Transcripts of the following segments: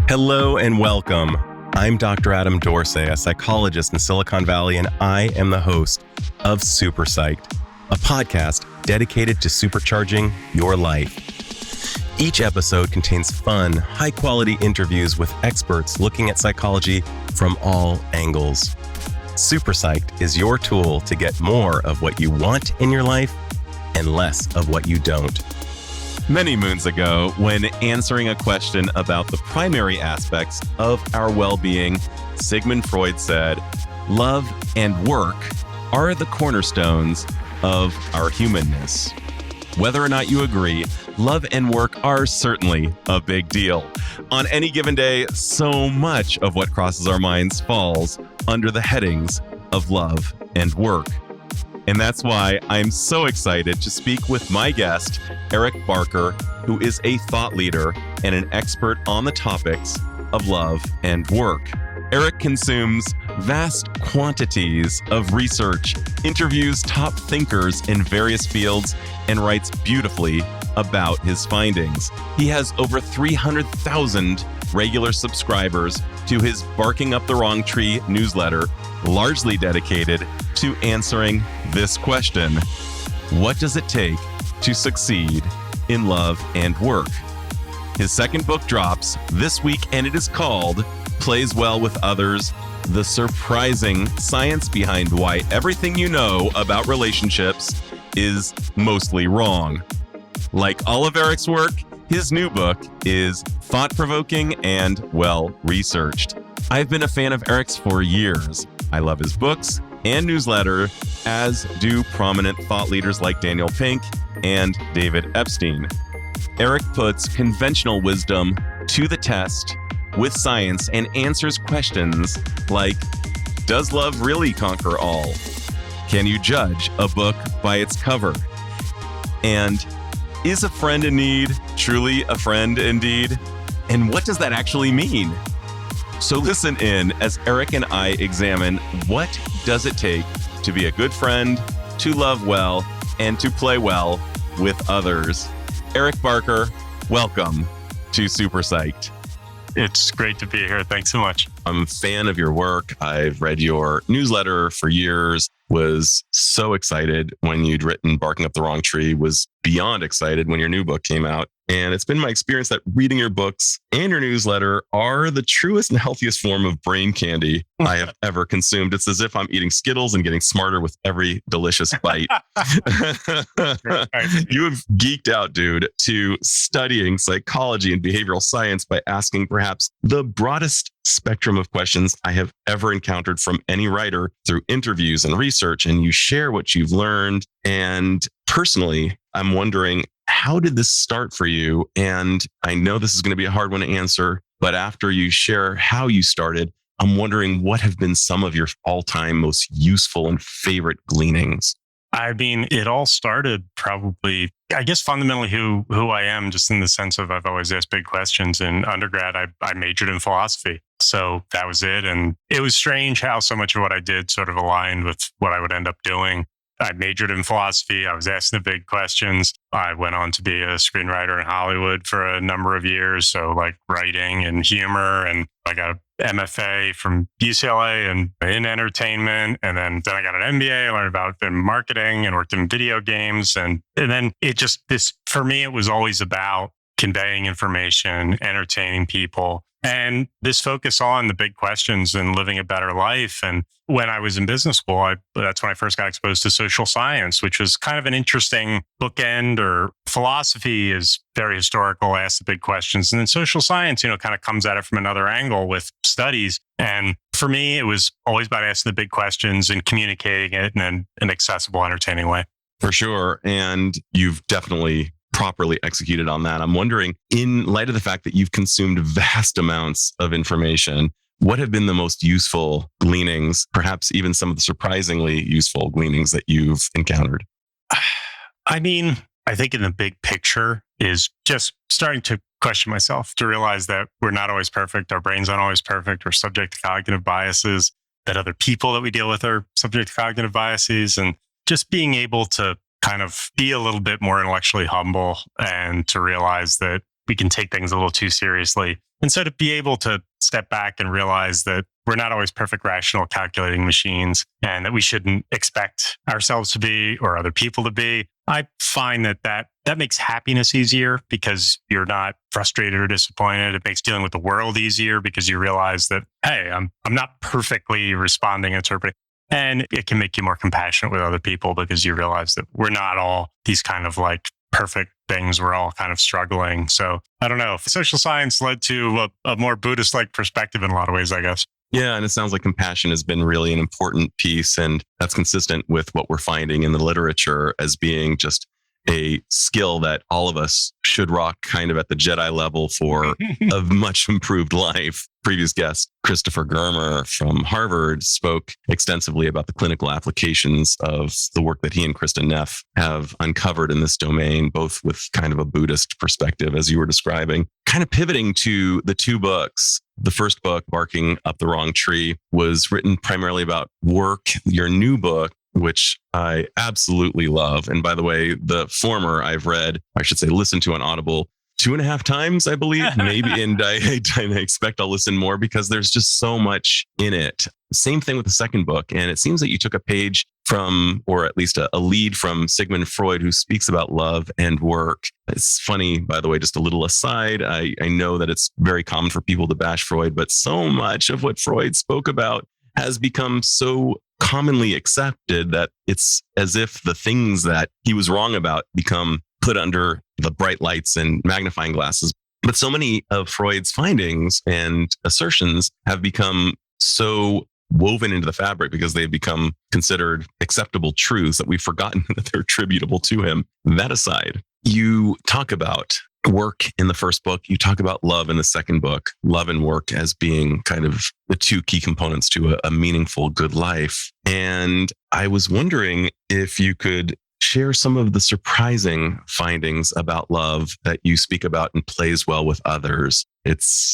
Hello and welcome. I'm Dr. Adam Dorsey, a psychologist in Silicon Valley, and I am the host of Super Psyched, a podcast dedicated to supercharging your life. Each episode contains fun, high-quality interviews with experts looking at psychology from all angles. Super Psyched is your tool to get more of what you want in your life and less of what you don't. Many moons ago, when answering a question about the primary aspects of our well-being, Sigmund Freud said, "Love and work are the cornerstones of our humanness." Whether or not you agree, love and work are certainly a big deal. On any given day, so much of what crosses our minds falls under the headings of love and work. And that's why I'm so excited to speak with my guest, Eric Barker, who is a thought leader and an expert on the topics of love and work. Eric consumes vast quantities of research, interviews top thinkers in various fields, and writes beautifully about his findings. He has over 300,000 regular subscribers to his Barking Up the Wrong Tree newsletter, largely dedicated to answering this question: what does it take to succeed in love and work? His second book drops this week, and it is called Plays Well with Others: The Surprising Science Behind Why Everything You Know About Relationships is Mostly Wrong. Like all of Eric's work, his new book is thought-provoking and well-researched. I've been a fan of Eric's for years. I love his books and newsletter, as do prominent thought leaders like Daniel Pink and David Epstein. Eric puts conventional wisdom to the test with science and answers questions like, does love really conquer all? Can you judge a book by its cover? And is a friend in need truly a friend indeed? And what does that actually mean? So listen in as Eric and I examine what does it take to be a good friend, to love well, and to play well with others. Eric Barker, welcome to Super Psyched. It's great to be here. Thanks so much. I'm a fan of your work. I've read your newsletter for years, was so excited when you'd written Barking Up the Wrong Tree, was beyond excited when your new book came out. And it's been my experience that reading your books and your newsletter are the truest and healthiest form of brain candy I have ever consumed. It's as if I'm eating Skittles and getting smarter with every delicious bite. You have geeked out, dude, to studying psychology and behavioral science by asking perhaps the broadest spectrum of questions I have ever encountered from any writer through interviews and research. And you share what you've learned. And personally, I'm wondering, how did this start for you? And I know this is going to be a hard one to answer, but after you share how you started, I'm wondering what have been some of your all-time most useful and favorite gleanings? I mean, it all started probably, I guess, fundamentally who I am, just in the sense of I've always asked big questions. In undergrad, I majored in philosophy. So that was it. And it was strange how so much of what I did sort of aligned with what I would end up doing. I majored in philosophy. I was asking the big questions. I went on to be a screenwriter in Hollywood for a number of years. So like writing and humor, and I got an MFA from UCLA and in entertainment. And then I got an MBA. I learned about marketing and worked in video games. And then it just, for me, it was always about conveying information, entertaining people, and this focus on the big questions and living a better life. And when I was in business school, that's when I first got exposed to social science, which was kind of an interesting bookend. Or philosophy is very historical, asks the big questions. And then social science, kind of comes at it from another angle with studies. And for me, it was always about asking the big questions and communicating it in an accessible, entertaining way. For sure. And you've definitely properly executed on that. I'm wondering, in light of the fact that you've consumed vast amounts of information, what have been the most useful gleanings, perhaps even some of the surprisingly useful gleanings that you've encountered? I mean, I think in the big picture is just starting to question myself, to realize that we're not always perfect. Our brains aren't always perfect. We're subject to cognitive biases, that other people that we deal with are subject to cognitive biases, and just being able to kind of be a little bit more intellectually humble and to realize that we can take things a little too seriously. And so to be able to step back and realize that we're not always perfect, rational, calculating machines, and that we shouldn't expect ourselves to be or other people to be, I find that makes happiness easier because you're not frustrated or disappointed. It makes dealing with the world easier because you realize that, hey, I'm not perfectly responding, interpreting. And it can make you more compassionate with other people because you realize that we're not all these kind of like perfect things. We're all kind of struggling. So I don't know. Social science led to a more Buddhist-like perspective in a lot of ways, I guess. Yeah, and it sounds like compassion has been really an important piece, and that's consistent with what we're finding in the literature as being just a skill that all of us should rock kind of at the Jedi level for a much improved life. Previous guest, Christopher Germer from Harvard, spoke extensively about the clinical applications of the work that he and Kristen Neff have uncovered in this domain, both with kind of a Buddhist perspective, as you were describing. Kind of pivoting to the two books. The first book, Barking Up the Wrong Tree, was written primarily about work. Your new book, which I absolutely love. And by the way, the former I've read, I should say, listened to on Audible 2.5 times, I believe, maybe. And I expect I'll listen more because there's just so much in it. Same thing with the second book. And it seems that you took a page from, or at least a lead from Sigmund Freud, who speaks about love and work. It's funny, by the way, just a little aside. I know that it's very common for people to bash Freud, but so much of what Freud spoke about has become so commonly accepted that it's as if the things that he was wrong about become put under the bright lights and magnifying glasses. But so many of Freud's findings and assertions have become so woven into the fabric because they've become considered acceptable truths that we've forgotten that they're attributable to him. That aside, you talk about work in the first book. You talk about love in the second book, love and work as being kind of the two key components to a meaningful, good life. And I was wondering if you could share some of the surprising findings about love that you speak about and plays well with others.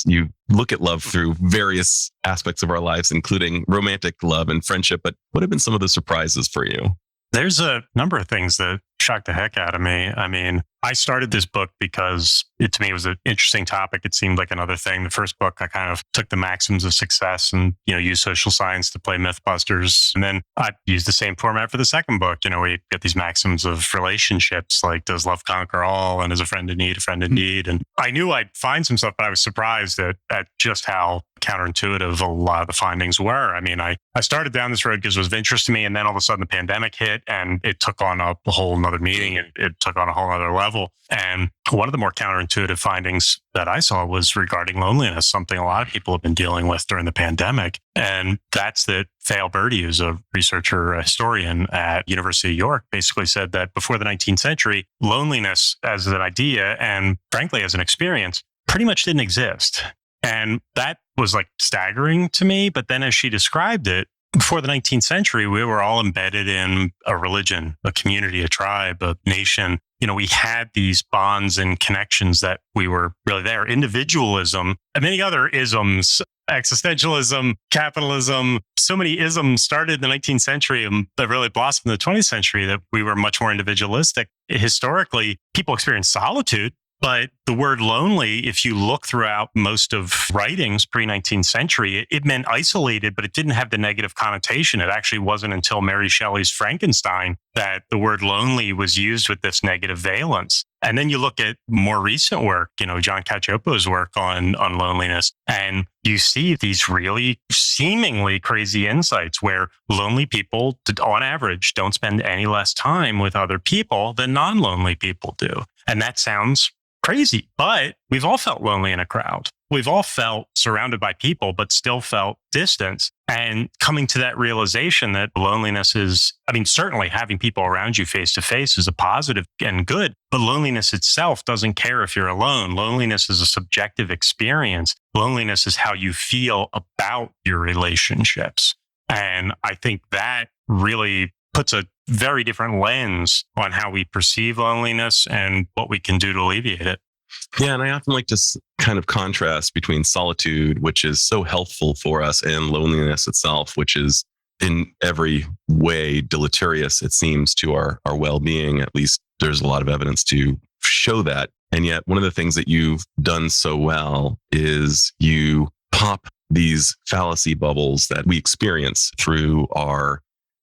You look at love through various aspects of our lives, including romantic love and friendship. But what have been some of the surprises for you? There's a number of things that shocked the heck out of me. I mean, I started this book because it to me was an interesting topic. It seemed like another thing. The first book, I kind of took the maxims of success and, used social science to play Mythbusters. And then I used the same format for the second book, where you get these maxims of relationships, like does love conquer all? And is a friend in need a friend in need? And I knew I'd find some stuff, but I was surprised at just how counterintuitive a lot of the findings were. I mean, I started down this road because it was of interest to me. And then all of a sudden the pandemic hit and it took on a whole nother meaning. It took on a whole other level. And one of the more counterintuitive findings that I saw was regarding loneliness, something a lot of people have been dealing with during the pandemic. And that's that Thale Birdie, who's a researcher, a historian at University of York, basically said that before the 19th century, loneliness as an idea and frankly as an experience pretty much didn't exist. And that was like staggering to me. But then as she described it, before the 19th century, we were all embedded in a religion, a community, a tribe, a nation. We had these bonds and connections that we were really there. Individualism and many other isms, existentialism, capitalism, so many isms started in the 19th century that really blossomed in the 20th century, that we were much more individualistic. Historically, people experienced solitude. But the word lonely, if you look throughout most of writings pre-19th century, it meant isolated, but it didn't have the negative connotation. It actually wasn't until Mary Shelley's Frankenstein that the word lonely was used with this negative valence. And then you look at more recent work, John Cacioppo's work on loneliness, and you see these really seemingly crazy insights where lonely people, on average, don't spend any less time with other people than non-lonely people do. And that sounds crazy, but we've all felt lonely in a crowd. We've all felt surrounded by people, but still felt distance. And coming to that realization that loneliness is, certainly having people around you face to face is a positive and good, but loneliness itself doesn't care if you're alone. Loneliness is a subjective experience. Loneliness is how you feel about your relationships. And I think that really puts a very different lens on how we perceive loneliness and what we can do to alleviate it. Yeah, and I often like to kind of contrast between solitude, which is so healthful for us, and loneliness itself, which is in every way deleterious, it seems, to our well-being. At least there's a lot of evidence to show that. And yet one of the things that you've done so well is you pop these fallacy bubbles that we experience through our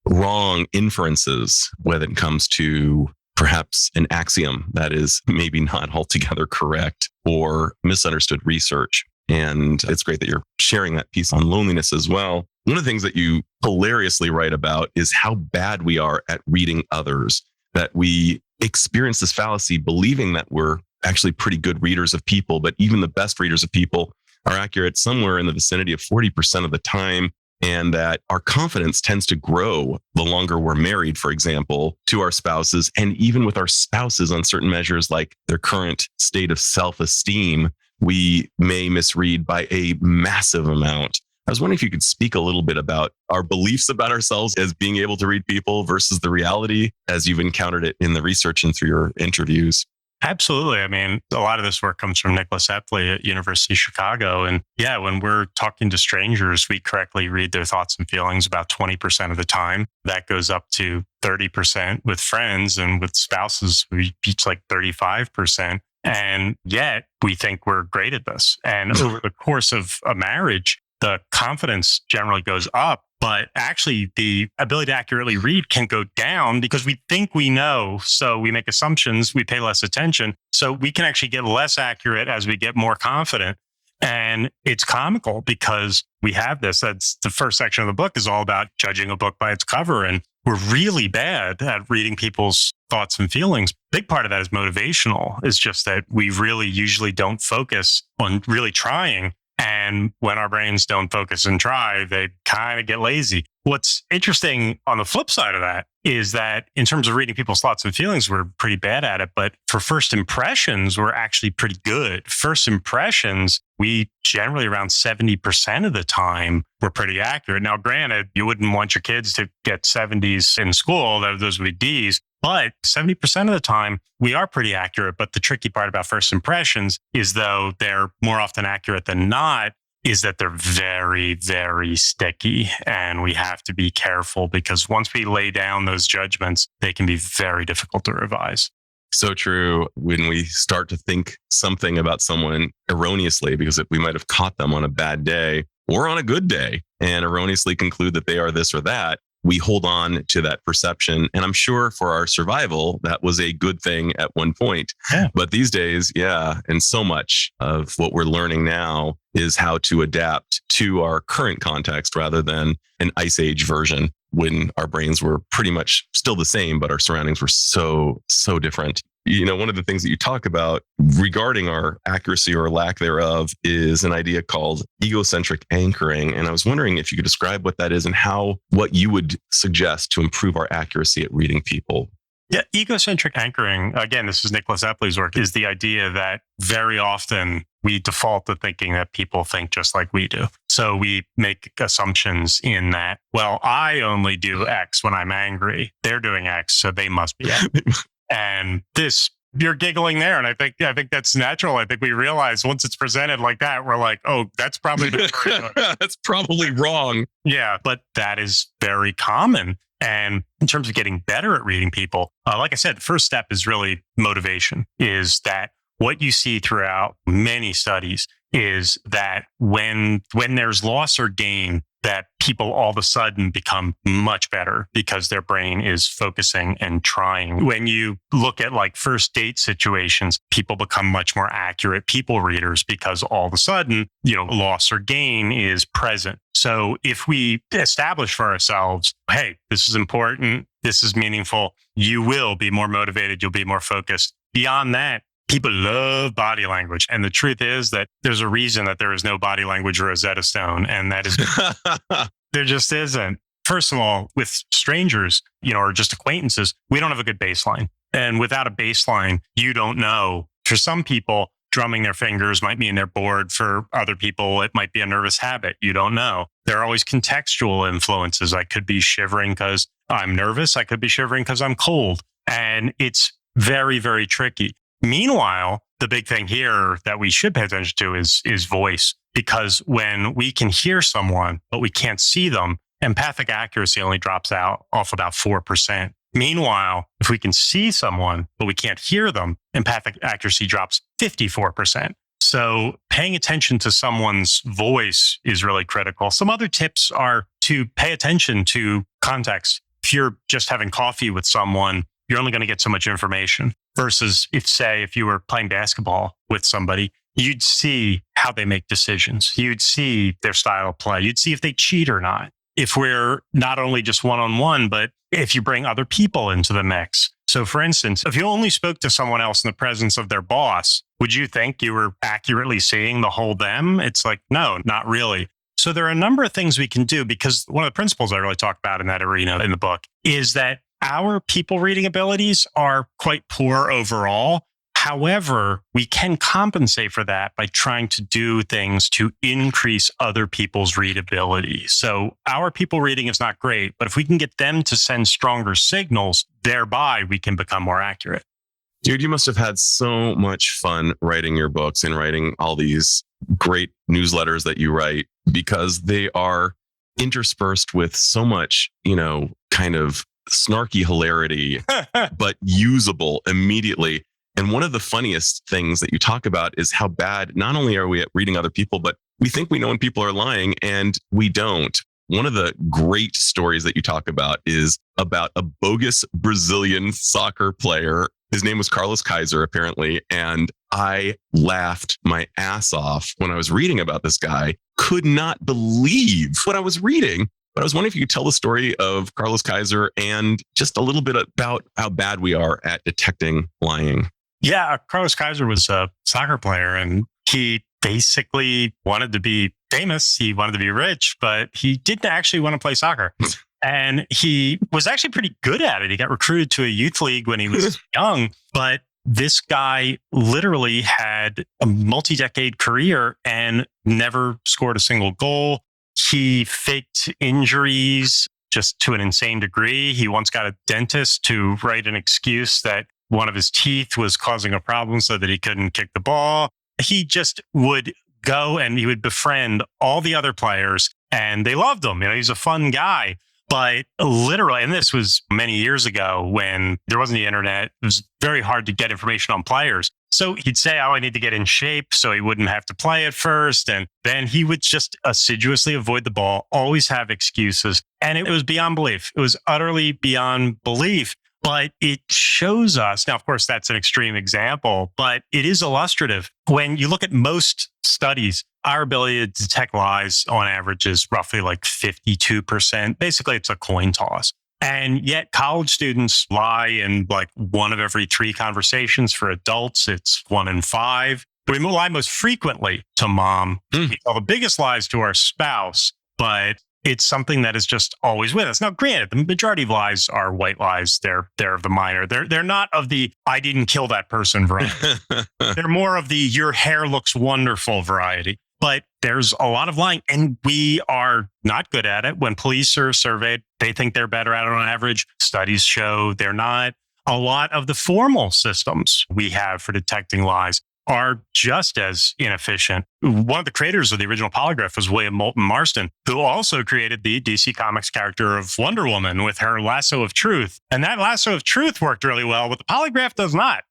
wrong inferences when it comes to perhaps an axiom that is maybe not altogether correct or misunderstood research. And it's great that you're sharing that piece on loneliness as well. One of the things that you hilariously write about is how bad we are at reading others, that we experience this fallacy believing that we're actually pretty good readers of people, but even the best readers of people are accurate somewhere in the vicinity of 40% of the time. And that our confidence tends to grow the longer we're married, for example, to our spouses, and even with our spouses on certain measures like their current state of self-esteem, we may misread by a massive amount. I was wondering if you could speak a little bit about our beliefs about ourselves as being able to read people versus the reality as you've encountered it in the research and through your interviews. Absolutely. I mean, a lot of this work comes from Nicholas Epley at University of Chicago. And yeah, when we're talking to strangers, we correctly read their thoughts and feelings about 20% of the time. That goes up to 30% with friends, and with spouses, we reach like 35%. And yet we think we're great at this. And over the course of a marriage, the confidence generally goes up, but actually the ability to accurately read can go down because we think we know. So we make assumptions, we pay less attention. So we can actually get less accurate as we get more confident. And it's comical because we have this. That's the first section of the book is all about judging a book by its cover. And we're really bad at reading people's thoughts and feelings. Big part of that is motivational. It's just that we really usually don't focus on really trying. And when our brains don't focus and try, they kind of get lazy. What's interesting on the flip side of that is that in terms of reading people's thoughts and feelings, we're pretty bad at it. But for first impressions, we're actually pretty good. First impressions, we generally around 70% of the time, we're pretty accurate. Now, granted, you wouldn't want your kids to get 70s in school. Those would be Ds. But 70% of the time, we are pretty accurate. But the tricky part about first impressions is, though they're more often accurate than not, is that they're very, very sticky. And we have to be careful because once we lay down those judgments, they can be very difficult to revise. So true. When we start to think something about someone erroneously, because we might have caught them on a bad day or on a good day and erroneously conclude that they are this or that, we hold on to that perception. And I'm sure for our survival, that was a good thing at one point. Yeah. But these days, and so much of what we're learning now is how to adapt to our current context rather than an ice age version when our brains were pretty much still the same, but our surroundings were so different. You know, one of the things that you talk about regarding our accuracy or lack thereof is an idea called egocentric anchoring. And I was wondering if you could describe what that is and what you would suggest to improve our accuracy at reading people. Yeah, egocentric anchoring, again, this is Nicholas Epley's work, is the idea that very often we default to thinking that people think just like we do. So we make assumptions in that, well, I only do X when I'm angry. They're doing X, so they must be X. And this, you're giggling there. And I think that's natural. I think we realize once it's presented like that, we're like, oh, that's probably that's probably wrong. Yeah, but that is very common. And in terms of getting better at reading people, like I said, the first step is really motivation, is that what you see throughout many studies is that when there's loss or gain, that people all of a sudden become much better because their brain is focusing and trying. When you look at like first date situations, people become much more accurate people readers because all of a sudden, loss or gain is present. So if we establish for ourselves, hey, this is important, this is meaningful, you will be more motivated, you'll be more focused. Beyond that, people love body language. And the truth is that there's a reason that there is no body language Rosetta Stone. And that is, there just isn't. First of all, with strangers, or just acquaintances, we don't have a good baseline. And without a baseline, you don't know. For some people, drumming their fingers might mean they're bored. For other people, it might be a nervous habit. You don't know. There are always contextual influences. I could be shivering because I'm nervous. I could be shivering because I'm cold. And it's very, very tricky. Meanwhile, the big thing here that we should pay attention to is voice, because when we can hear someone, but we can't see them, empathic accuracy only drops out off about 4%. Meanwhile, if we can see someone, but we can't hear them, empathic accuracy drops 54%. So paying attention to someone's voice is really critical. Some other tips are to pay attention to context. If you're just having coffee with someone, you're only going to get so much information versus if you were playing basketball with somebody, you'd see how they make decisions. You'd see their style of play. You'd see if they cheat or not. If we're not only just one-on-one, but if you bring other people into the mix. So for instance, if you only spoke to someone else in the presence of their boss, would you think you were accurately seeing the whole them? It's like, no, not really. So there are a number of things we can do, because one of the principles I really talk about in that arena in the book is that our people reading abilities are quite poor overall. However, we can compensate for that by trying to do things to increase other people's readability. So our people reading is not great, but if we can get them to send stronger signals, thereby we can become more accurate. Dude, you must have had so much fun writing your books and writing all these great newsletters that you write, because they are interspersed with so much, kind of snarky hilarity, but usable immediately. And one of the funniest things that you talk about is how bad not only are we at reading other people, but we think we know when people are lying and we don't. One of the great stories that you talk about is about a bogus Brazilian soccer player. His name was Carlos Kaiser, apparently. And I laughed my ass off when I was reading about this guy. Could not believe what I was reading. But I was wondering if you could tell the story of Carlos Kaiser and just a little bit about how bad we are at detecting lying. Yeah, Carlos Kaiser was a soccer player, and he basically wanted to be famous. He wanted to be rich, but he didn't actually want to play soccer. And he was actually pretty good at it. He got recruited to a youth league when he was young, but this guy literally had a multi-decade career and never scored a single goal. He faked injuries just to an insane degree. He once got a dentist to write an excuse that one of his teeth was causing a problem so that he couldn't kick the ball. He just would go and he would befriend all the other players and they loved him. He's a fun guy. But literally, and this was many years ago when there wasn't the internet, it was very hard to get information on players. So he'd say, I need to get in shape so he wouldn't have to play at first. And then he would just assiduously avoid the ball, always have excuses. And it was beyond belief. It was utterly beyond belief. But it shows us, now, of course, that's an extreme example, but it is illustrative. When you look at most studies, our ability to detect lies on average is roughly like 52%. Basically, it's a coin toss. And yet college students lie in like one of every 3 conversations. For adults, it's 1 in 5. We lie most frequently to mom. We tell the biggest lies to our spouse, but it's something that is just always with us. Now, granted, the majority of lies are white lies. They're of the minor. They're not of the I didn't kill that person variety. They're more of the your hair looks wonderful variety. But there's a lot of lying, and we are not good at it. When police are surveyed, they think they're better at it on average. Studies show they're not. A lot of the formal systems we have for detecting lies are just as inefficient. One of the creators of the original polygraph was William Moulton Marston, who also created the DC Comics character of Wonder Woman with her lasso of truth. And that lasso of truth worked really well, but the polygraph does not.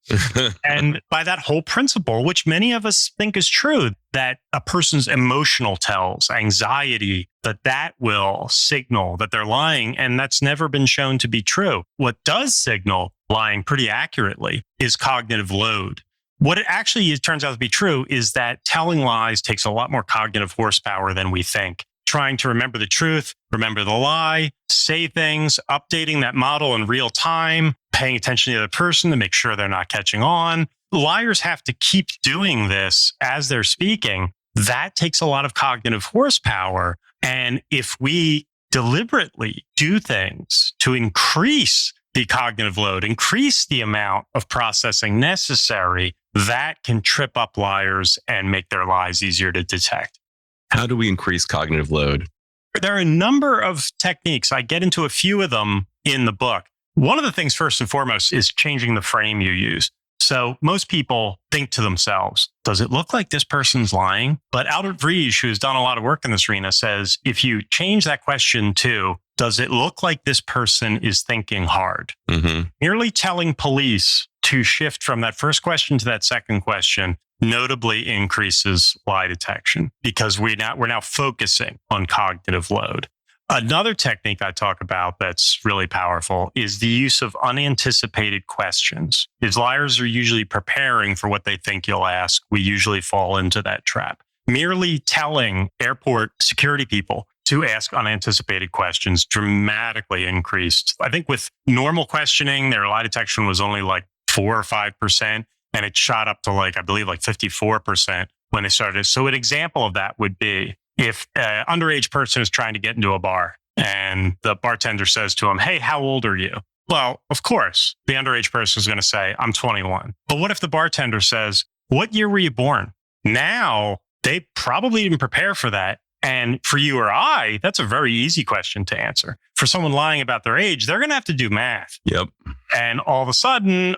And by that whole principle, which many of us think is true, that a person's emotional tells, anxiety, that will signal that they're lying. And that's never been shown to be true. What does signal lying pretty accurately is cognitive load. What it actually turns out to be true is that telling lies takes a lot more cognitive horsepower than we think. Trying to remember the truth, remember the lie, say things, updating that model in real time, paying attention to the other person to make sure they're not catching on. Liars have to keep doing this as they're speaking. That takes a lot of cognitive horsepower. And if we deliberately do things to increase the cognitive load, increase the amount of processing necessary, that can trip up liars and make their lies easier to detect. How do we increase cognitive load? There are a number of techniques. I get into a few of them in the book. One of the things, first and foremost, is changing the frame you use. So most people think to themselves, does it look like this person's lying? But Albert Vriege, who's done a lot of work in this arena, says if you change that question to, does it look like this person is thinking hard? Merely telling police to shift from that first question to that second question notably increases lie detection because we're now focusing on cognitive load. Another technique I talk about that's really powerful is the use of unanticipated questions. As liars are usually preparing for what they think you'll ask, we usually fall into that trap. Merely telling airport security people to ask unanticipated questions dramatically increased. I think with normal questioning, their lie detection was only like 4 or 5%, and it shot up to I believe 54% when they started. So an example of that would be if an underage person is trying to get into a bar and the bartender says to him, hey, how old are you? Well, of course, the underage person is going to say, I'm 21. But what if the bartender says, what year were you born? Now, they probably didn't prepare for that. And for you or I, that's a very easy question to answer. For someone lying about their age, they're going to have to do math. Yep. And all of a sudden,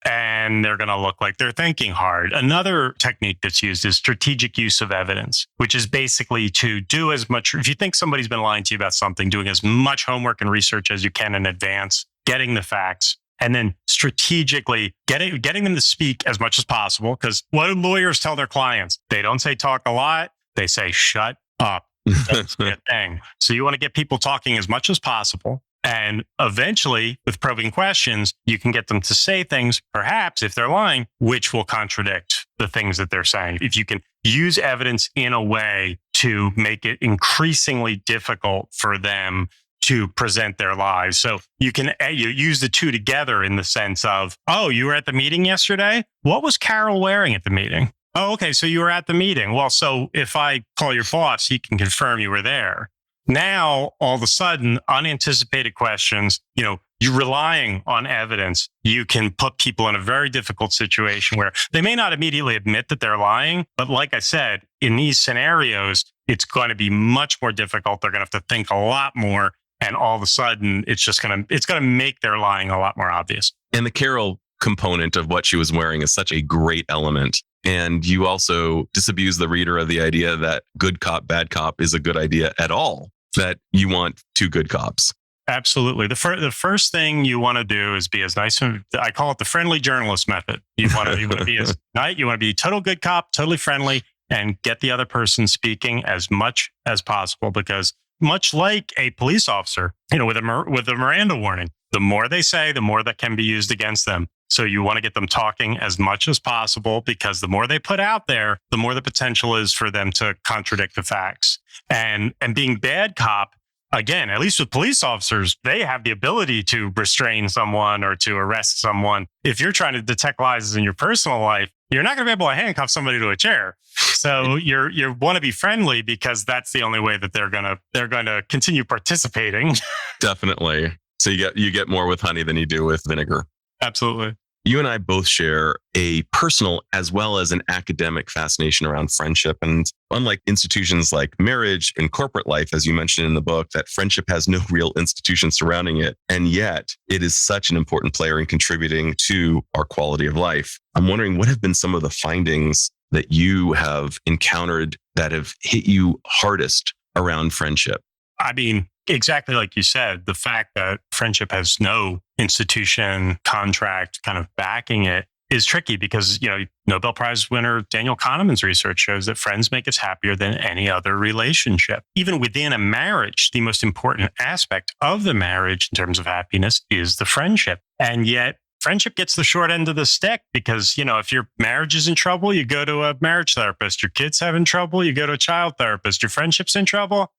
and they're going to look like they're thinking hard. Another technique that's used is strategic use of evidence, which is basically to do as much. If you think somebody's been lying to you about something, doing as much homework and research as you can in advance, getting the facts, and then strategically getting them to speak as much as possible. Because what do lawyers tell their clients? They don't say talk a lot. They say, shut up. That's the thing. So you want to get people talking as much as possible. And eventually, with probing questions, you can get them to say things, perhaps if they're lying, which will contradict the things that they're saying. If you can use evidence in a way to make it increasingly difficult for them to present their lies. So you use the two together in the sense of, oh, you were at the meeting yesterday? What was Carol wearing at the meeting? Oh, okay. So you were at the meeting. Well, so if I call your boss, he can confirm you were there. Now, all of a sudden, unanticipated questions, you're relying on evidence. You can put people in a very difficult situation where they may not immediately admit that they're lying. But like I said, in these scenarios, it's going to be much more difficult. They're going to have to think a lot more. And all of a sudden, it's going to make their lying a lot more obvious. And the Carol component of what she was wearing is such a great element. And you also disabuse the reader of the idea that good cop, bad cop is a good idea at all, that you want two good cops. Absolutely. The first thing you want to do is be as nice. I call it the friendly journalist method. You want to be as nice. You want to be total good cop, totally friendly, and get the other person speaking as much as possible. Because much like a police officer, with a Miranda warning, the more they say, the more that can be used against them. So you want to get them talking as much as possible because the more they put out there, the more the potential is for them to contradict the facts. And being bad cop, again, at least with police officers, they have the ability to restrain someone or to arrest someone. If you're trying to detect lies in your personal life, you're not going to be able to handcuff somebody to a chair. So you want to be friendly because that's the only way that they're going to continue participating. Definitely. So you get more with honey than you do with vinegar. Absolutely. You and I both share a personal as well as an academic fascination around friendship. And unlike institutions like marriage and corporate life, as you mentioned in the book, that friendship has no real institution surrounding it. And yet it is such an important player in contributing to our quality of life. I'm wondering, what have been some of the findings that you have encountered that have hit you hardest around friendship? I mean, exactly like you said, the fact that friendship has no institution, contract kind of backing it is tricky because, Nobel Prize winner Daniel Kahneman's research shows that friends make us happier than any other relationship. Even within a marriage, the most important aspect of the marriage in terms of happiness is the friendship. And yet friendship gets the short end of the stick because, if your marriage is in trouble, you go to a marriage therapist. Your kid's having trouble, you go to a child therapist. Your friendship's in trouble,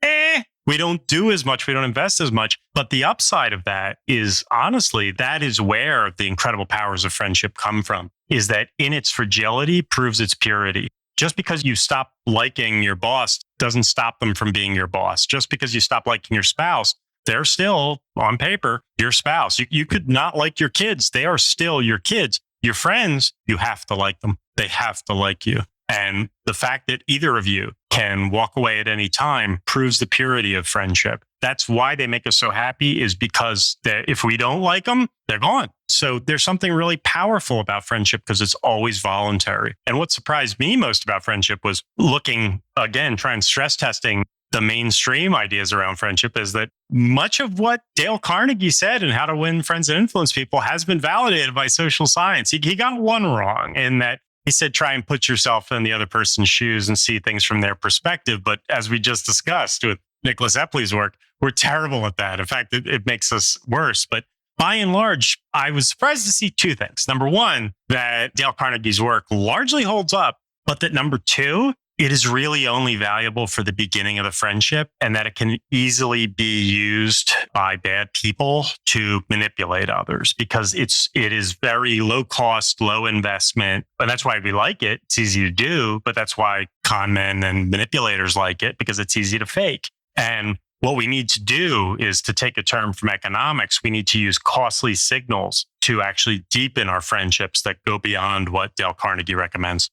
we don't do as much. We don't invest as much. But the upside of that is, honestly, that is where the incredible powers of friendship come from, is that in its fragility proves its purity. Just because you stop liking your boss doesn't stop them from being your boss. Just because you stop liking your spouse, they're still, on paper, your spouse. You could not like your kids. They are still your kids. Your friends, you have to like them. They have to like you. And the fact that either of you can walk away at any time proves the purity of friendship. That's why they make us so happy, is because if we don't like them, they're gone. So there's something really powerful about friendship because it's always voluntary. And what surprised me most about friendship was looking, again, trying stress testing the mainstream ideas around friendship is that much of what Dale Carnegie said in How to Win Friends and Influence People has been validated by social science. He got one wrong in that he said, try and put yourself in the other person's shoes and see things from their perspective. But as we just discussed with Nicholas Epley's work, we're terrible at that. In fact, it makes us worse. But by and large, I was surprised to see two things. Number one, that Dale Carnegie's work largely holds up, but that number two, it is really only valuable for the beginning of the friendship and that it can easily be used by bad people to manipulate others because it is very low cost, low investment. And that's why we like it. It's easy to do, but that's why con men and manipulators like it because it's easy to fake. And what we need to do is to take a term from economics. We need to use costly signals to actually deepen our friendships that go beyond what Dale Carnegie recommends.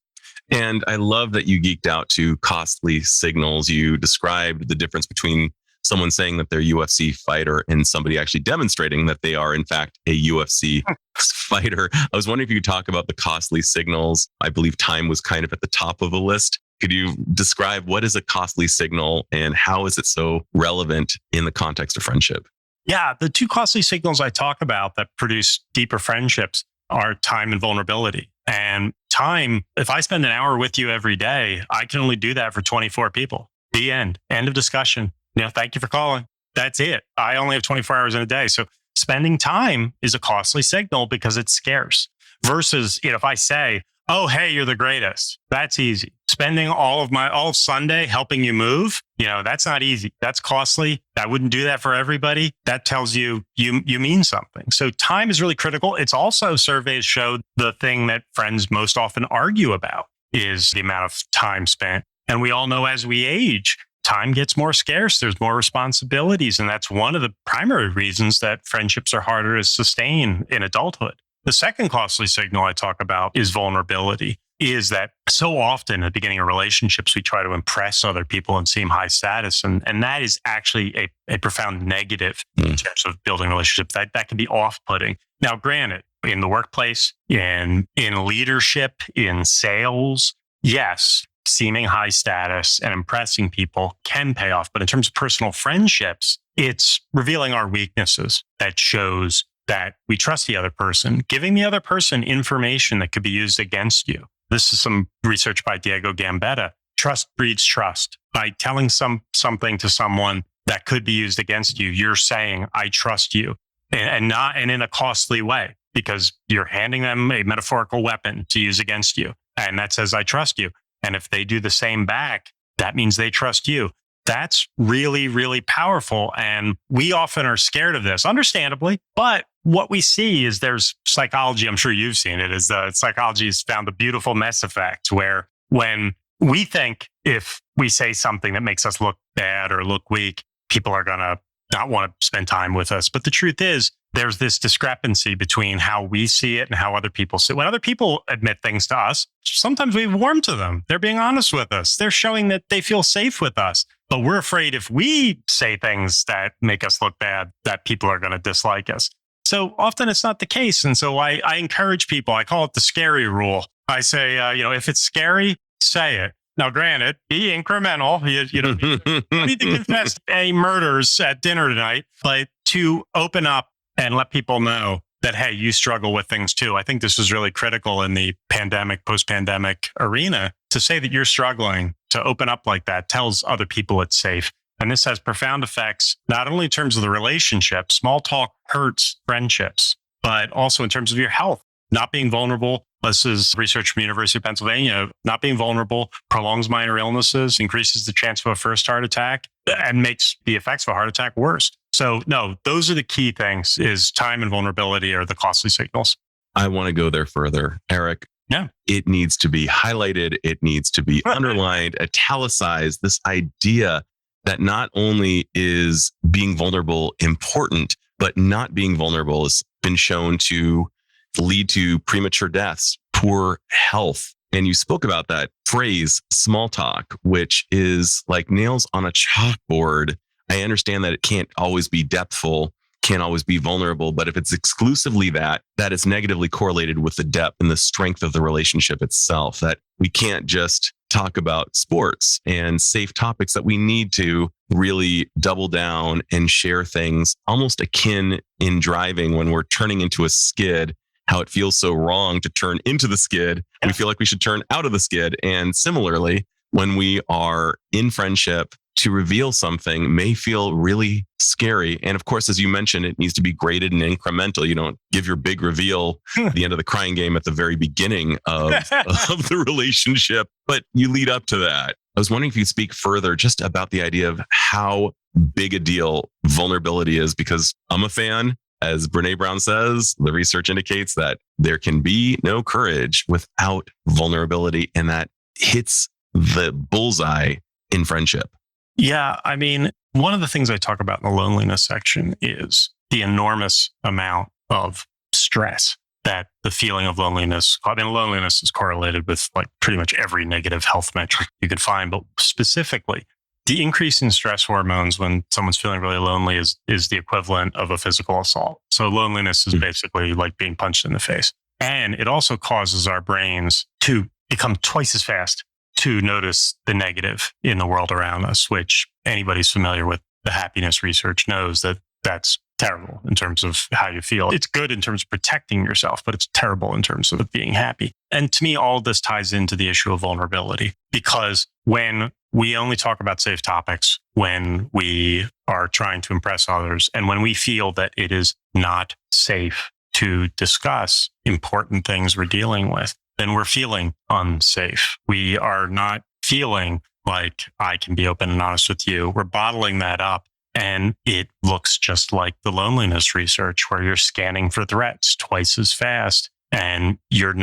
And I love that you geeked out to costly signals. You described the difference between someone saying that they're a UFC fighter and somebody actually demonstrating that they are, in fact, a UFC fighter. I was wondering if you could talk about the costly signals. I believe time was kind of at the top of the list. Could you describe what is a costly signal and how is it so relevant in the context of friendship? Yeah, the two costly signals I talk about that produce deeper friendships are time and vulnerability. And time, if I spend an hour with you every day, I can only do that for 24 people. The end. End of discussion. Thank you for calling. That's it. I only have 24 hours in a day. So spending time is a costly signal because it's scarce. Versus, if I say, oh, hey, you're the greatest. That's easy. Spending all of Sunday helping you move, that's not easy. That's costly. I wouldn't do that for everybody. That tells you mean something. So time is really critical. It's also, surveys show, the thing that friends most often argue about is the amount of time spent. And we all know as we age, time gets more scarce. There's more responsibilities. And that's one of the primary reasons that friendships are harder to sustain in adulthood. The second costly signal I talk about is vulnerability, is that so often at the beginning of relationships, we try to impress other people and seem high status. And that is actually a profound negative in terms of building relationships. That can be off-putting. Now, granted, in the workplace, in leadership, in sales, yes, seeming high status and impressing people can pay off. But in terms of personal friendships, it's revealing our weaknesses that shows that we trust the other person, giving the other person information that could be used against you. This is some research by Diego Gambetta. Trust breeds trust. By telling something to someone that could be used against you, you're saying, I trust you, and in a costly way, because you're handing them a metaphorical weapon to use against you. And that says, I trust you. And if they do the same back, that means they trust you. That's really, really powerful. And we often are scared of this, understandably. But what we see is there's psychology, I'm sure you've seen it, is psychology has found the beautiful mess effect where when we think if we say something that makes us look bad or look weak, people are going to not want to spend time with us. But the truth is, there's this discrepancy between how we see it and how other people see it. When other people admit things to us, sometimes we warm to them. They're being honest with us. They're showing that they feel safe with us. But we're afraid if we say things that make us look bad, that people are going to dislike us. So often it's not the case. And so I encourage people, I call it the scary rule. I say, if it's scary, say it. Now, granted, be incremental. You don't need to confess any murders at dinner tonight, but to open up and let people know that, hey, you struggle with things too. I think this is really critical in the pandemic, post-pandemic arena, to say that you're struggling, to open up like that tells other people it's safe. And this has profound effects, not only in terms of the relationship, small talk hurts friendships, but also in terms of your health. Not being vulnerable, this is research from the University of Pennsylvania, not being vulnerable prolongs minor illnesses, increases the chance of a first heart attack, and makes the effects of a heart attack worse. So no, those are the key things, is time and vulnerability are the costly signals. I want to go there further, Eric. Yeah. It needs to be highlighted. It needs to be underlined, italicized, this idea that not only is being vulnerable important, but not being vulnerable has been shown to lead to premature deaths, poor health. And you spoke about that phrase, small talk, which is like nails on a chalkboard. I understand that it can't always be depthful can't always be vulnerable. But if it's exclusively that is negatively correlated with the depth and the strength of the relationship itself, that we can't just talk about sports and safe topics, that we need to really double down and share things almost akin in driving when we're turning into a skid, how it feels so wrong to turn into the skid. Yeah. We feel like we should turn out of the skid. And similarly, when we are in friendship, to reveal something may feel really scary. And of course, as you mentioned, it needs to be graded and incremental. You don't give your big reveal at the end of the crying game at the very beginning of the relationship, but you lead up to that. I was wondering if you speak further just about the idea of how big a deal vulnerability is, because I'm a fan. As Brene Brown says, the research indicates that there can be no courage without vulnerability, and that hits the bullseye in friendship. Yeah, I mean, one of the things I talk about in the loneliness section is the enormous amount of stress that the feeling of loneliness, I mean, loneliness is correlated with like pretty much every negative health metric you could find, but specifically the increase in stress hormones when someone's feeling really lonely is the equivalent of a physical assault. So loneliness is basically like being punched in the face. And it also causes our brains to become twice as fast to notice the negative in the world around us, which anybody's familiar with the happiness research knows that that's terrible in terms of how you feel. It's good in terms of protecting yourself, but it's terrible in terms of being happy. And to me, all of this ties into the issue of vulnerability, because when we only talk about safe topics, when we are trying to impress others, and when we feel that it is not safe to discuss important things we're dealing with, then we're feeling unsafe. We are not feeling like I can be open and honest with you. We're bottling that up. And it looks just like the loneliness research where you're scanning for threats twice as fast. And you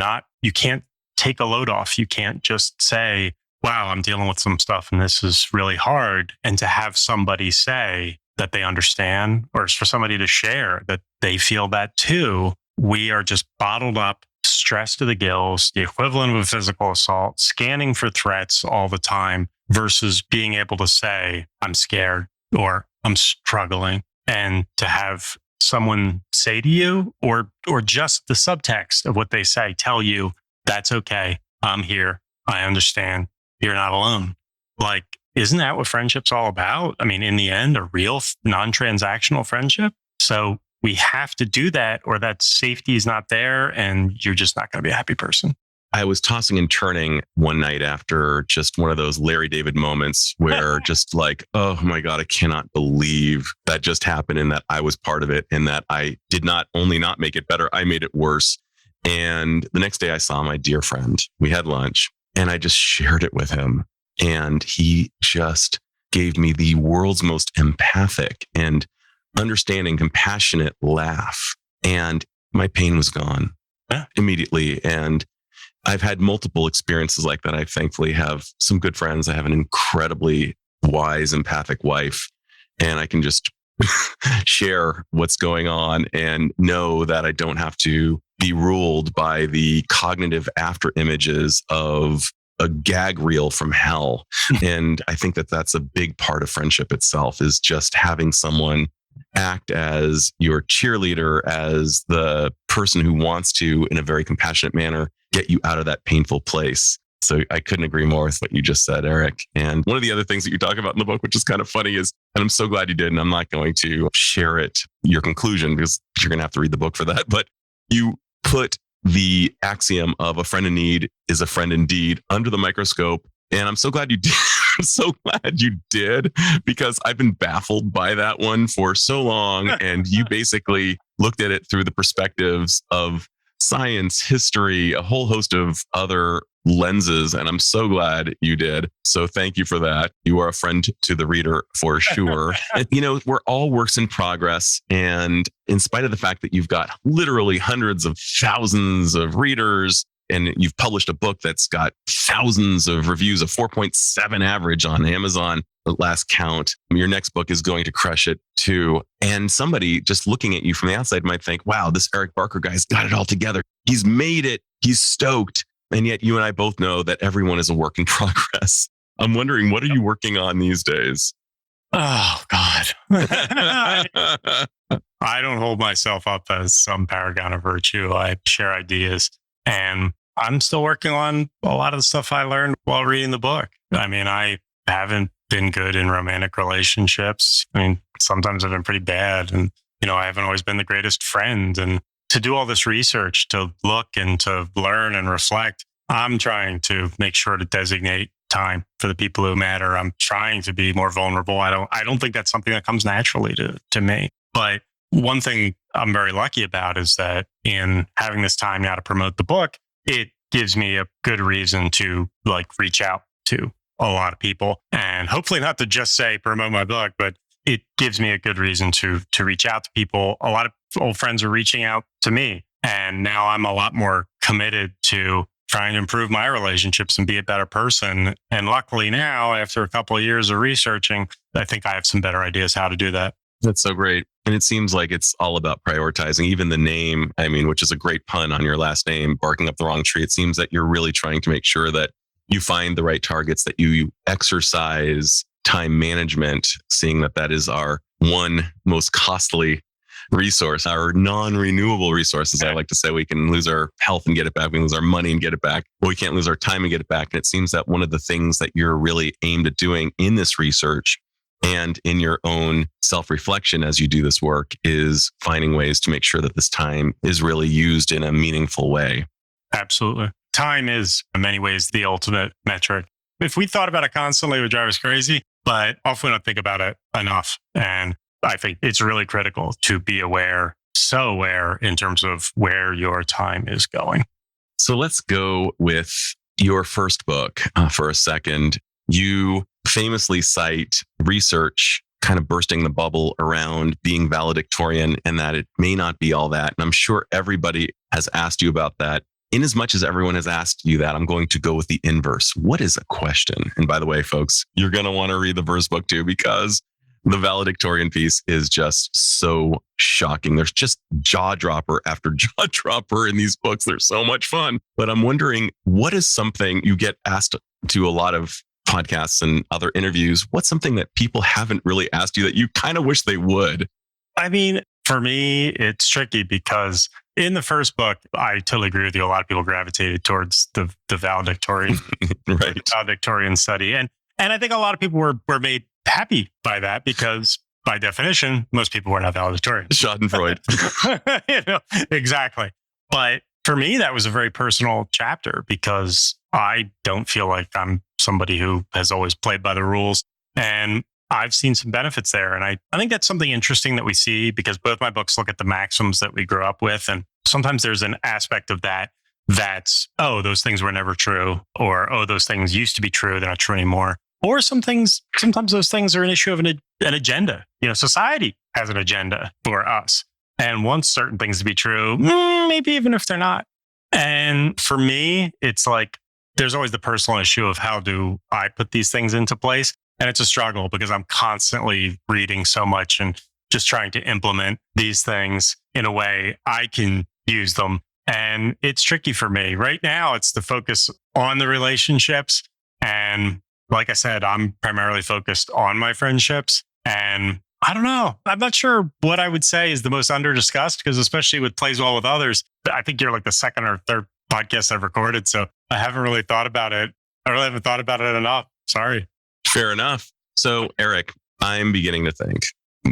can't take a load off. You can't just say, wow, I'm dealing with some stuff and this is really hard. And to have somebody say that they understand, or for somebody to share that they feel that too, we are just bottled up, stressed to the gills, the equivalent of a physical assault, scanning for threats all the time versus being able to say, I'm scared or I'm struggling. And to have someone say to you, or just the subtext of what they say, tell you, that's okay. I'm here. I understand. You're not alone. Like, isn't that what friendship's all about? I mean, in the end, a real non-transactional friendship. So we have to do that, or that safety is not there and you're just not going to be a happy person. I was tossing and turning one night after just one of those Larry David moments where just like, oh my God, I cannot believe that just happened and that I was part of it and that I did not only not make it better, I made it worse. And the next day I saw my dear friend. We had lunch and I just shared it with him. And he just gave me the world's most empathic and understanding, compassionate laugh. And my pain was gone immediately. And I've had multiple experiences like that. I thankfully have some good friends. I have an incredibly wise, empathic wife, and I can just share what's going on and know that I don't have to be ruled by the cognitive after images of a gag reel from hell. And I think that that's a big part of friendship itself, is just having someone act as your cheerleader, as the person who wants to, in a very compassionate manner, get you out of that painful place. So I couldn't agree more with what you just said, Eric. And one of the other things that you talk about in the book, which is kind of funny, is, and I'm so glad you did, and I'm not going to share it, your conclusion, because you're going to have to read the book for that, but you put the axiom of a friend in need is a friend indeed under the microscope. And I'm so glad you did. I'm so glad you did, because I've been baffled by that one for so long. And you basically looked at it through the perspectives of science, history, a whole host of other lenses. And I'm so glad you did. So thank you for that. You are a friend to the reader for sure. And, we're all works in progress. And in spite of the fact that you've got literally hundreds of thousands of readers, and you've published a book that's got thousands of reviews, a 4.7 average on Amazon at last count. Your next book is going to crush it too. And somebody just looking at you from the outside might think, wow, this Eric Barker guy's got it all together. He's made it. He's stoked. And yet you and I both know that everyone is a work in progress. I'm wondering, what are you working on these days? Oh, God. I don't hold myself up as some paragon of virtue. I share ideas, and I'm still working on a lot of the stuff I learned while reading the book. I mean, I haven't been good in romantic relationships. I mean, sometimes I've been pretty bad, and, I haven't always been the greatest friend. And to do all this research, to look and to learn and reflect, I'm trying to make sure to designate time for the people who matter. I'm trying to be more vulnerable. I don't think that's something that comes naturally to me. But one thing I'm very lucky about is that in having this time now to promote the book, it gives me a good reason to reach out to a lot of people, and hopefully not to just say promote my book, but it gives me a good reason to reach out to people. A lot of old friends are reaching out to me, and now I'm a lot more committed to trying to improve my relationships and be a better person. And luckily now, after a couple of years of researching, I think I have some better ideas how to do that. That's so great. And it seems like it's all about prioritizing. Even the name, which is a great pun on your last name, Barking Up the Wrong Tree. It seems that you're really trying to make sure that you find the right targets, that you exercise time management, seeing that is our one most costly resource, our non-renewable resources. I like to say we can lose our health and get it back. We can lose our money and get it back. But we can't lose our time and get it back. And it seems that one of the things that you're really aimed at doing in this research and in your own self-reflection as you do this work is finding ways to make sure that this time is really used in a meaningful way. Absolutely. Time is in many ways the ultimate metric. If we thought about it constantly, it would drive us crazy, but often we don't think about it enough. And I think it's really critical to be so aware in terms of where your time is going. So let's go with your first book for a second. You famously cite research kind of bursting the bubble around being valedictorian and that it may not be all that. And I'm sure everybody has asked you about that. In as much as everyone has asked you that, I'm going to go with the inverse. What is a question? And by the way, folks, you're going to want to read the first book too, because the valedictorian piece is just so shocking. There's just jaw dropper after jaw dropper in these books. They're so much fun. But I'm wondering, what is something you get asked to a lot of podcasts and other interviews? What's something that people haven't really asked you that you kind of wish they would? I mean, for me, it's tricky because in the first book, I totally agree with you. A lot of people gravitated towards the valedictorian, right. Valedictorian study. And I think a lot of people were made happy by that because by definition, most people were not valedictorians. Schadenfreude. Exactly. But for me, that was a very personal chapter because I don't feel like I'm somebody who has always played by the rules. And I've seen some benefits there. And I think that's something interesting that we see because both my books look at the maxims that we grew up with. And sometimes there's an aspect of that's, those things were never true, or, those things used to be true. They're not true anymore. Or sometimes those things are an issue of an agenda. Society has an agenda for us and wants certain things to be true, maybe even if they're not. And for me, it's like, there's always the personal issue of how do I put these things into place? And it's a struggle because I'm constantly reading so much and just trying to implement these things in a way I can use them. And it's tricky for me. Right now, it's the focus on the relationships. And like I said, I'm primarily focused on my friendships. And I don't know. I'm not sure what I would say is the most under-discussed because especially with Plays Well with Others, I think you're like the second or third podcast I've recorded. So I haven't really thought about it. I really haven't thought about it enough. Sorry. Fair enough. So, Eric, I'm beginning to think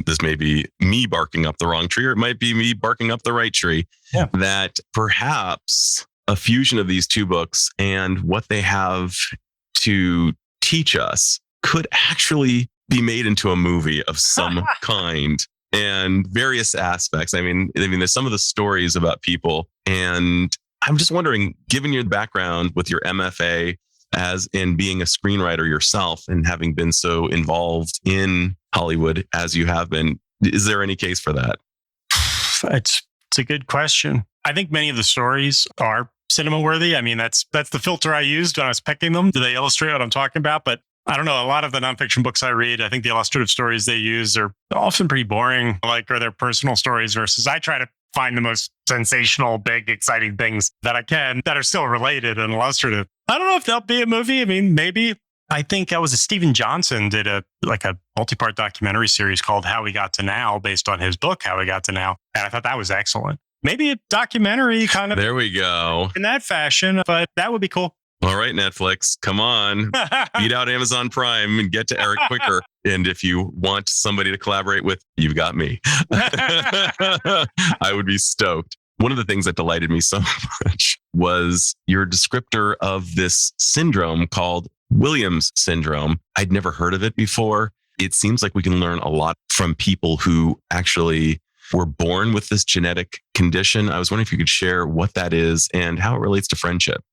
this may be me barking up the wrong tree, or it might be me barking up the right tree, that perhaps a fusion of these two books and what they have to teach us could actually be made into a movie of some kind and various aspects. I mean, there's some of the stories about people, and I'm just wondering, given your background with your MFA, as in being a screenwriter yourself and having been so involved in Hollywood as you have been, is there any case for that? It's a good question. I think many of the stories are cinema worthy. I mean, that's the filter I used when I was picking them. Do they illustrate what I'm talking about? But I don't know. A lot of the nonfiction books I read, I think the illustrative stories they use are often pretty boring, are their personal stories versus I try to find the most sensational, big, exciting things that I can that are still related and illustrative. I don't know if there'll be a movie. I mean, maybe I think that was Stephen Johnson did a multi-part documentary series called How We Got to Now, based on his book, How We Got to Now. And I thought that was excellent. Maybe a documentary kind of there we go in that fashion, but that would be cool. All right, Netflix, come on, beat out Amazon Prime and get to Eric quicker. And if you want somebody to collaborate with, you've got me. I would be stoked. One of the things that delighted me so much was your descriptor of this syndrome called Williams syndrome. I'd never heard of it before. It seems like we can learn a lot from people who actually were born with this genetic condition. I was wondering if you could share what that is and how it relates to friendship.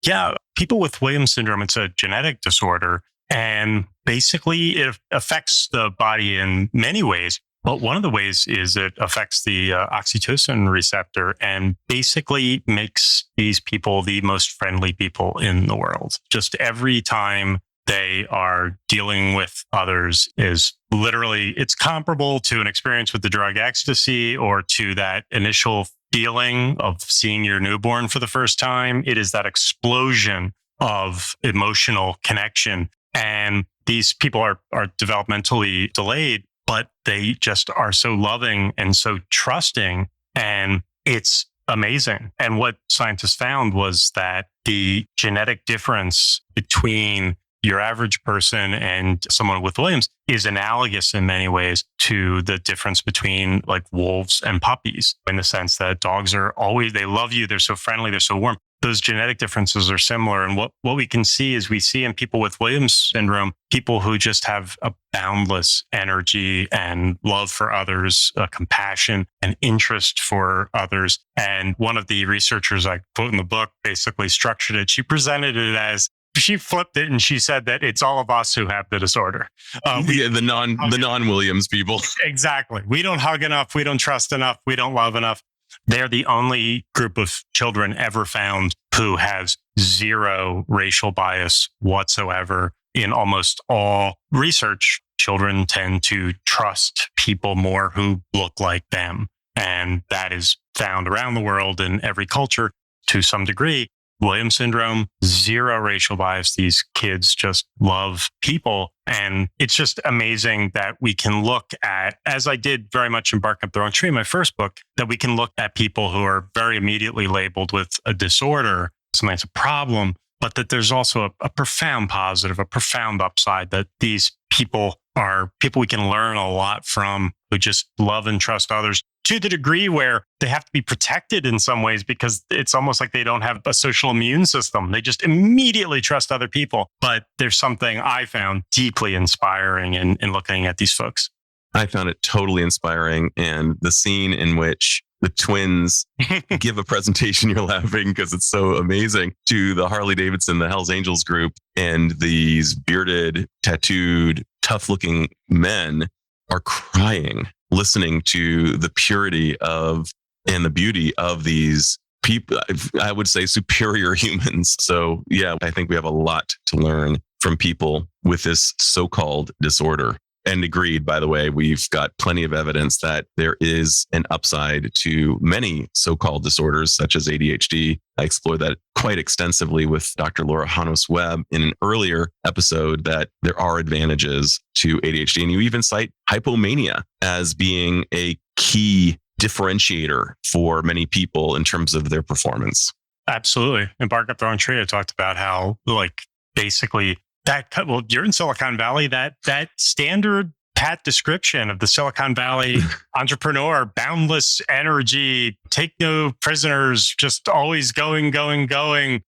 Yeah, people with Williams syndrome, it's a genetic disorder. And basically, it affects the body in many ways. But one of the ways is it affects the oxytocin receptor and basically makes these people the most friendly people in the world. Just every time they are dealing with others is literally, it's comparable to an experience with the drug ecstasy or to that initial feeling of seeing your newborn for the first time. It is that explosion of emotional connection. And these people are developmentally delayed, but they just are so loving and so trusting. And it's amazing. And what scientists found was that the genetic difference between your average person and someone with Williams is analogous in many ways to the difference between like wolves and puppies, in the sense that dogs are always, they love you. They're so friendly. They're so warm. Those genetic differences are similar. And what we can see is we see in people with Williams syndrome, people who just have a boundless energy and love for others, compassion and interest for others. And one of the researchers I quote in the book basically structured it. She presented it as, she flipped it and she said that it's all of us who have the disorder. The non-Williams people. Exactly. We don't hug enough. We don't trust enough. We don't love enough. They're the only group of children ever found who has zero racial bias whatsoever. In almost all research, children tend to trust people more who look like them. And that is found around the world in every culture to some degree. Williams syndrome, zero racial bias. These kids just love people. And it's just amazing that we can look at, as I did very much in Bark Up the Wrong Tree, my first book, that we can look at people who are very immediately labeled with a disorder, something that's a problem, but that there's also a profound positive, a profound upside, that these people are people we can learn a lot from, who just love and trust others to the degree where they have to be protected in some ways because it's almost like they don't have a social immune system. They just immediately trust other people. But there's something I found deeply inspiring in looking at these folks. I found it totally inspiring. And the scene in which the twins give a presentation, you're laughing because it's so amazing, to the Harley Davidson, the Hells Angels group, and these bearded, tattooed, tough-looking men are crying, listening to the purity of and the beauty of these people, I would say superior humans. So yeah, I think we have a lot to learn from people with this so-called disorder. And agreed, by the way, we've got plenty of evidence that there is an upside to many so-called disorders, such as ADHD. I explored that quite extensively with Dr. Laura Hanos-Webb in an earlier episode, that there are advantages to ADHD. And you even cite hypomania as being a key differentiator for many people in terms of their performance. Absolutely. In Bark Up the Wrong Tree, I talked about how, like, basically, well, you're in Silicon Valley, that standard pat description of the Silicon Valley entrepreneur, boundless energy, take no prisoners, just always going,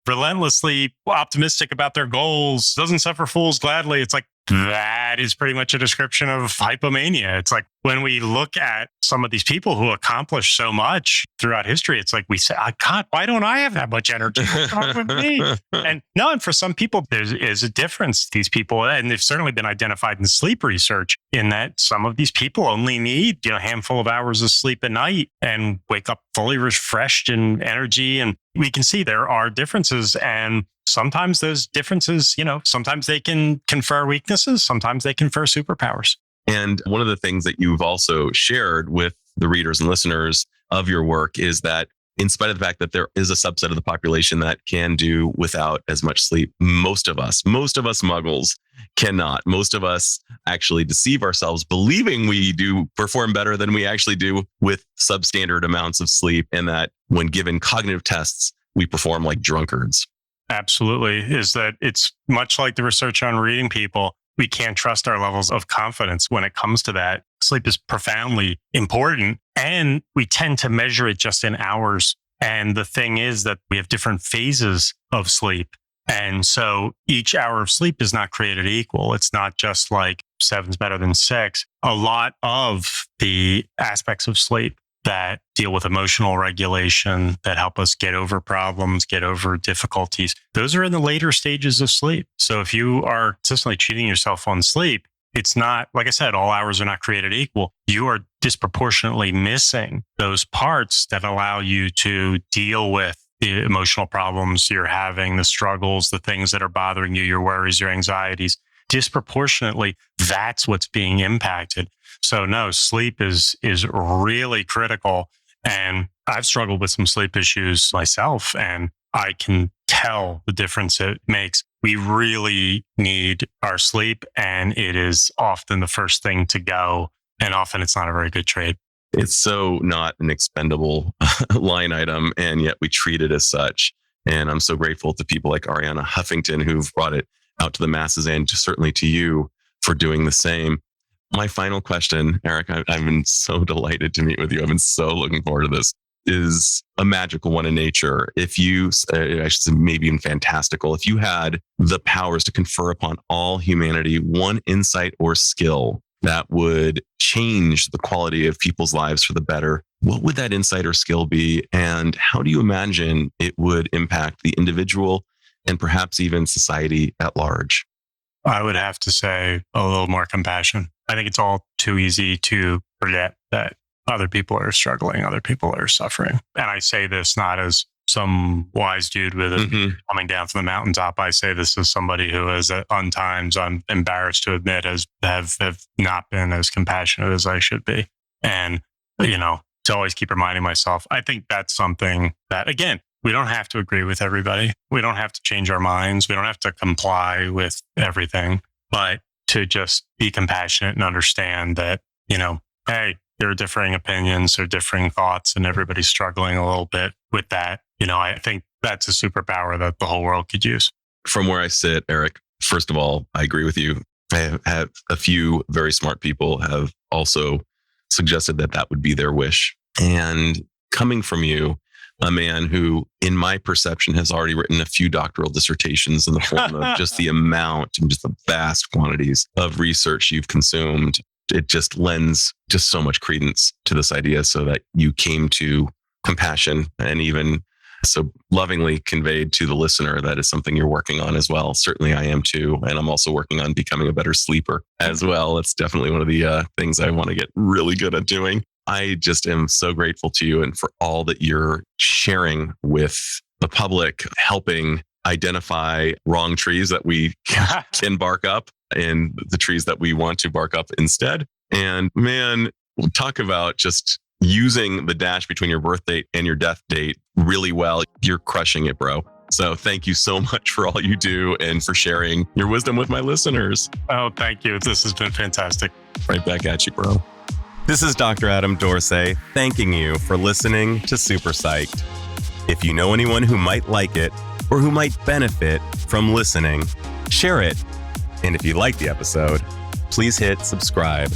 relentlessly optimistic about their goals, doesn't suffer fools gladly. It's like, that is pretty much a description of hypomania. It's like when we look at some of these people who accomplish so much throughout history, it's like we say, God, why don't I have that much energy? What's wrong with me? And for some people, there is a difference. These people, and they've certainly been identified in sleep research, in that some of these people only need a handful of hours of sleep at night and wake up fully refreshed and energy. And we can see there are differences. And sometimes those differences, sometimes they can confer weaknesses, sometimes they confer superpowers. And one of the things that you've also shared with the readers and listeners of your work is that in spite of the fact that there is a subset of the population that can do without as much sleep. Most of us muggles cannot. Most of us actually deceive ourselves believing we do perform better than we actually do with substandard amounts of sleep, and that when given cognitive tests, we perform like drunkards. Absolutely. Is that it's much like the research on reading people. We can't trust our levels of confidence when it comes to that. Sleep is profoundly important, and we tend to measure it just in hours. And the thing is that we have different phases of sleep. And so each hour of sleep is not created equal. It's not just like 7's better than 6. A lot of the aspects of sleep that deal with emotional regulation, that help us get over problems, get over difficulties, those are in the later stages of sleep. So if you are consistently cheating yourself on sleep, it's not, like I said, all hours are not created equal. You are disproportionately missing those parts that allow you to deal with the emotional problems you're having, the struggles, the things that are bothering you, your worries, your anxieties. Disproportionately, that's what's being impacted. So no, sleep is really critical. And I've struggled with some sleep issues myself, and I can tell the difference it makes. We really need our sleep, and it is often the first thing to go. And often it's not a very good trade. It's so not an expendable line item, and yet we treat it as such. And I'm so grateful to people like Ariana Huffington who've brought it out to the masses, and certainly to you for doing the same. My final question, Eric, I've been so delighted to meet with you. I've been so looking forward to this, is a magical one in nature. If you, I should say maybe even fantastical, if you had the powers to confer upon all humanity one insight or skill that would change the quality of people's lives for the better, what would that insight or skill be? And how do you imagine it would impact the individual and perhaps even society at large? I would have to say a little more compassion. I think it's all too easy to forget that other people are struggling, other people are suffering. And I say this not as some wise dude with it coming down from the mountaintop. I say this as somebody who has at times, I'm embarrassed to admit, have not been as compassionate as I should be. And, to always keep reminding myself, I think that's something that, again, we don't have to agree with everybody. We don't have to change our minds. We don't have to comply with everything, but to just be compassionate and understand that, hey, there are differing opinions, there are differing thoughts, and everybody's struggling a little bit with that. I think that's a superpower that the whole world could use. From where I sit, Eric, first of all, I agree with you. I have a few very smart people have also suggested that that would be their wish. And coming from you, a man who, in my perception, has already written a few doctoral dissertations in the form of just the amount and just the vast quantities of research you've consumed, it just lends just so much credence to this idea, so that you came to compassion and even so lovingly conveyed to the listener that is something you're working on as well. Certainly I am too. And I'm also working on becoming a better sleeper as well. It's definitely one of the things I want to get really good at doing. I just am so grateful to you and for all that you're sharing with the public, helping identify wrong trees that we can bark up and the trees that we want to bark up instead. And man, we'll talk about just using the dash between your birth date and your death date really well. You're crushing it, bro. So thank you so much for all you do and for sharing your wisdom with my listeners. Oh, thank you. This has been fantastic. Right back at you, bro. This is Dr. Adam Dorsey thanking you for listening to Super Psyched. If you know anyone who might like it or who might benefit from listening, share it. And if you like the episode, please hit subscribe.